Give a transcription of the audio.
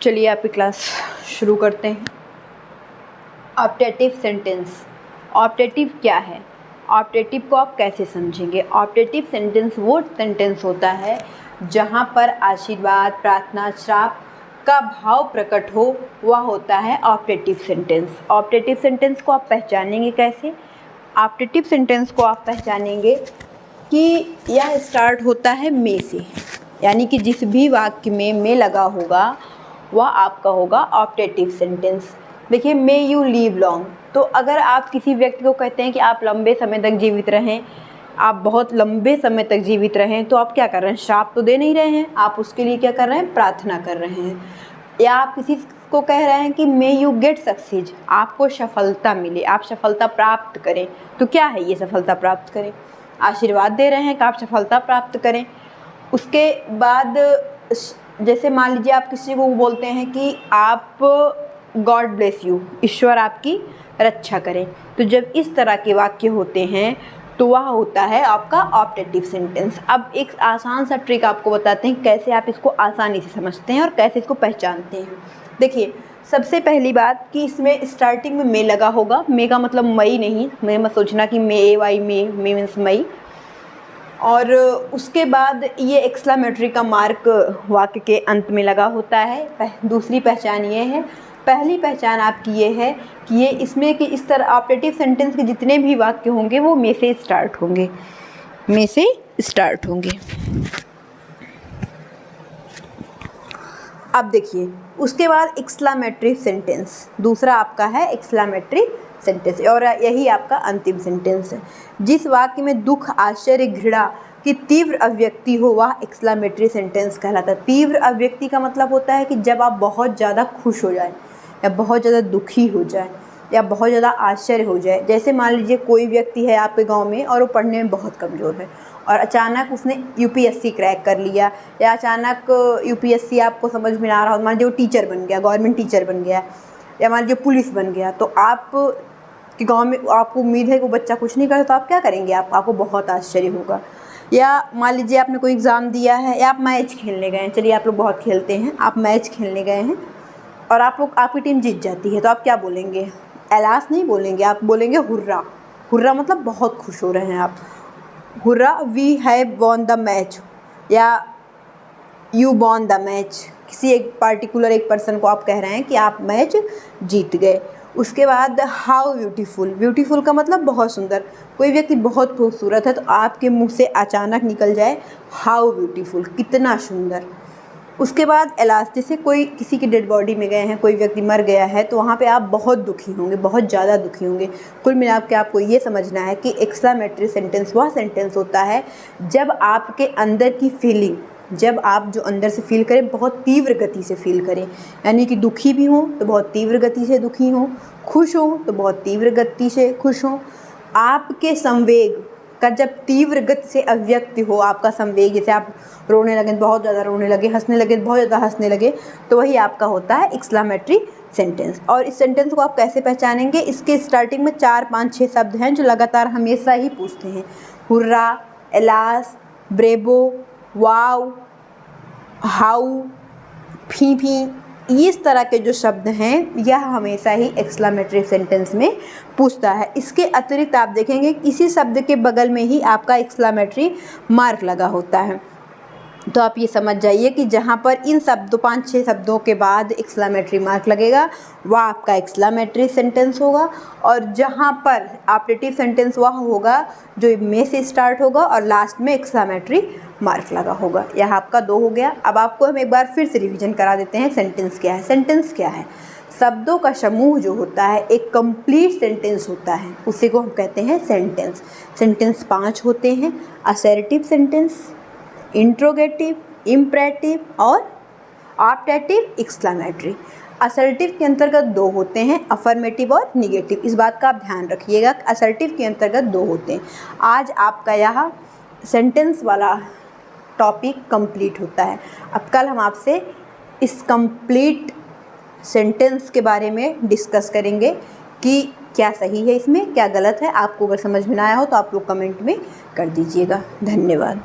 चलिए आपकी क्लास शुरू करते हैं। Optative sentence. ऑप्टेटिव क्या है? ऑप्टेटिव को आप कैसे समझेंगे? ऑप्टेटिव सेंटेंस वो सेंटेंस होता है जहाँ पर आशीर्वाद, प्रार्थना, श्राप का भाव प्रकट हो, वह होता है ऑप्टेटिव सेंटेंस। ऑप्टेटिव सेंटेंस को आप पहचानेंगे कैसे? ऑप्टेटिव सेंटेंस को आप पहचानेंगे कि यह स्टार्ट होता है मे से, यानी कि जिस भी वाक्य में मे लगा होगा वह आपका होगा ऑप्टेटिव सेंटेंस। देखिए, मे यू लीव लॉन्ग, तो अगर आप किसी व्यक्ति को कहते हैं कि आप लंबे समय तक जीवित रहें, आप बहुत लंबे समय तक जीवित रहें, तो आप क्या कर रहे हैं? श्राप तो दे नहीं रहे हैं, आप उसके लिए क्या कर रहे हैं? प्रार्थना कर रहे हैं। या आप किसी को कह रहे हैं कि मे यू गेट सक्सीड, आपको सफलता मिले, आप सफलता प्राप्त करें, तो क्या है ये सफलता प्राप्त करें? आशीर्वाद दे रहे हैं कि आप सफलता प्राप्त करें। उसके बाद जैसे मान लीजिए आप किसी को बोलते हैं कि आप गॉड ब्लेस यू, ईश्वर आपकी रक्षा करें, तो जब इस तरह के वाक्य होते हैं तो वह होता है आपका ऑप्टेटिव सेंटेंस। अब एक आसान सा ट्रिक आपको बताते हैं कैसे आप इसको आसानी से समझते हैं और कैसे इसको पहचानते हैं। देखिए, सबसे पहली बात कि इसमें स्टार्टिंग में मे लगा होगा। मे का मतलब मई नहीं, मैं मत सोचना कि मे वाई मे मीन्स मई। और उसके बाद ये एक्सक्लेमेटरी का मार्क वाक्य के अंत में लगा होता है। दूसरी पहचान ये है। पहली पहचान आपकी ये है कि ये इसमें कि इस तरह ऑप्टेटिव सेंटेंस के जितने भी वाक्य होंगे वो मे से स्टार्ट होंगे, मे से स्टार्ट होंगे। अब देखिए, उसके बाद एक्सक्लेमेटरी सेंटेंस दूसरा आपका है एक्सक्लेमेटरी सेंटेंस, और यही आपका अंतिम सेंटेंस है। जिस वाक्य में दुख, आश्चर्य, घृणा की तीव्र अभिव्यक्ति हो वह एक्सक्लेमेटरी सेंटेंस कहलाता है। तीव्र अभिव्यक्ति का मतलब होता है कि जब आप बहुत ज़्यादा खुश हो जाए, या बहुत ज़्यादा दुखी हो जाए, या बहुत ज़्यादा आश्चर्य हो जाए। जैसे मान लीजिए कोई व्यक्ति है आपके गांव में और वो पढ़ने में बहुत कमज़ोर है और अचानक उसने यूपीएससी क्रैक कर लिया, या अचानक यूपीएससी आपको समझ में ना रहा हो, मान लीजिए वो टीचर बन गया, गवर्नमेंट टीचर बन गया, या मान लीजिए पुलिस बन गया, तो आप कि गांव में आपको उम्मीद है कि वो बच्चा कुछ नहीं करता, तो आप क्या करेंगे? आपको बहुत आश्चर्य होगा। या मान लीजिए आपने कोई एग्ज़ाम दिया है, या आप मैच खेलने गए हैं, चलिए आप लोग बहुत खेलते हैं, आप मैच खेलने गए हैं और आपकी टीम जीत जाती है, तो आप क्या बोलेंगे? एलास नहीं बोलेंगे, आप बोलेंगे हुर्रा। हुर्रा मतलब बहुत खुश हो रहे हैं आप, hurray we have won the match, या यू वॉन द मैच। किसी एक पार्टिकुलर एक पर्सन को आप कह रहे हैं कि आप मैच जीत गए। उसके बाद हाउ ब्यूटीफुल। ब्यूटीफुल का मतलब बहुत सुंदर। कोई व्यक्ति बहुत खूबसूरत है तो आपके मुंह से अचानक निकल जाए हाउ ब्यूटीफुल, कितना सुंदर। उसके बाद एलास, जैसे कोई किसी की डेड बॉडी में गए हैं, कोई व्यक्ति मर गया है, तो वहाँ पे आप बहुत दुखी होंगे, बहुत ज़्यादा दुखी होंगे। कुल मिला के आपको ये समझना है कि एक्सक्लेमेटरी सेंटेंस वह सेंटेंस होता है जब आपके अंदर की फीलिंग, जब आप जो अंदर से फील करें बहुत तीव्र गति से फील करें, यानी कि दुखी भी हों तो बहुत तीव्र गति से दुखी हों, खुश हों तो बहुत तीव्र गति से खुश हों। आपके संवेग का जब तीव्र गति से अभिव्यक्ति हो, आपका संवेग, जैसे आप रोने लगे बहुत ज़्यादा रोने लगे, हंसने लगे बहुत ज़्यादा हंसने लगे, तो वही आपका होता है एक्सक्लेमेटरी सेंटेंस। और इस सेंटेंस को आप कैसे पहचानेंगे? इसके स्टार्टिंग में 4, 5, 6 शब्द हैं जो लगातार हमेशा ही पूछते हैं। Hurrah, alas, bravo, wow, how, fie fie, इस तरह के जो शब्द हैं यह हमेशा ही एक्सक्लेमेटरी सेंटेंस में पूछता है। इसके अतिरिक्त आप देखेंगे इसी शब्द के बगल में ही आपका एक्सक्लेमेटरी मार्क लगा होता है। तो आप ये समझ जाइए कि जहाँ पर इन शब्दों 5-6 शब्दों के बाद एक्सक्लेमेटरी मार्क लगेगा वह आपका एक्सक्लेमेटरी सेंटेंस होगा, और जहाँ पर ऑप्टेटिव सेंटेंस वह होगा जो मे से स्टार्ट होगा और लास्ट में एक्सक्लेमेटरी मार्क लगा होगा। यह आपका 2 हो गया। अब आपको हम एक बार फिर से रिवीजन करा देते हैं। सेंटेंस क्या है? सेंटेंस क्या है? शब्दों का समूह जो होता है एक कंप्लीट सेंटेंस होता है, उसी को हम कहते हैं सेंटेंस। सेंटेंस 5 होते हैं: असर्टिव सेंटेंस, इंट्रोगेटिव, इम्परेटिव और ऑप्टेटिव एक्सक्लेमेटरी। असर्टिव के अंतर्गत 2 होते हैं, अफर्मेटिव और निगेटिव। इस बात का आप ध्यान रखिएगा, असर्टिव के अंतर्गत 2 होते हैं। आज आपका यह सेंटेंस वाला टॉपिक कंप्लीट होता है। अब कल हम आपसे इस कंप्लीट सेंटेंस के बारे में डिस्कस करेंगे कि क्या सही है इसमें, क्या गलत है। आपको अगर समझ में ना आया हो तो आप लोग कमेंट में कर दीजिएगा। धन्यवाद।